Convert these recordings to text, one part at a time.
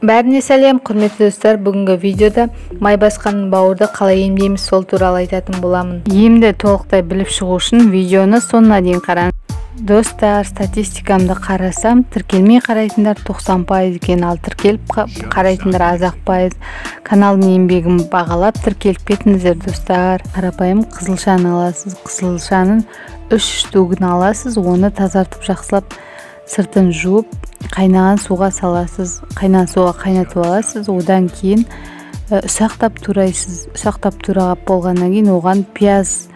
Бәріне сәлем, құрметті достар. Бүгінгі видеода май басқан бауырды қалай емдейміз сол туралы айтатын боламын. Емді толықтай біліп шығу үшін видеоны соңына дейін қараңыз. Достар, статистикамды қарасам, тіркелмей қарайтындар 90% екен, ал тіркеліп қарайтындар аз-ақ пайыз. Каналдың еңбегін бағалап тіркеліп кетіңіздер, достар. Қарапайым қызылшаны аласыз. Қызылшаның 3 штугын аласыз, оны тазартып жақсылап сыртын жуып, қайнаған суға саласыз. Қайнаған суға қайнатып аласыз. Одан кейін ұсақтап турайсыз. Ұсақтап турағап болғаннан кейін оған пияз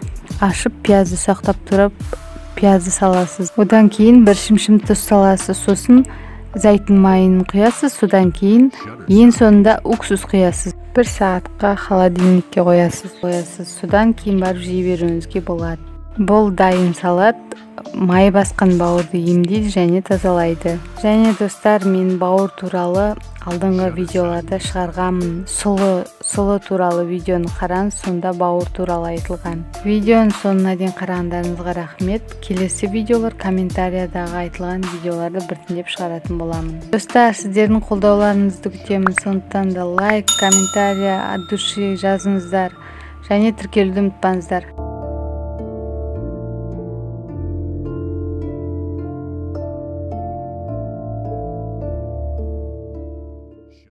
ашып, пиязды ұсақтап турап, пиязды саласыз. Одан кейін бір шымшым тұз саласыз. Сосын зәйтүн майын құясыз. Содан кейін ең соңында уксус құясыз. 1 сағатқа холодильникке қоясыз. Содан кейін барып жей беруіңізге болады. Бұл дайын салат май басқан бауырды емдейді және тазалайды. Және достар, мен бауыр туралы алдыңғы видеоларда шығарғанмын. Сұлы туралы видеоны қараңыз, сонда бауыр туралы айтылған. Видеоның соңына дейін қарағандарыңызға рахмет. Келесі видеолар комментариядағы айтылған видеоларды біртіндеп шығаратын боламын. Достар, сіздердің қолдауларыңызды күтемін. Сондықтан да лайк, комментария от души жазыңыздар және тіркелуді ұмытпаңыздар.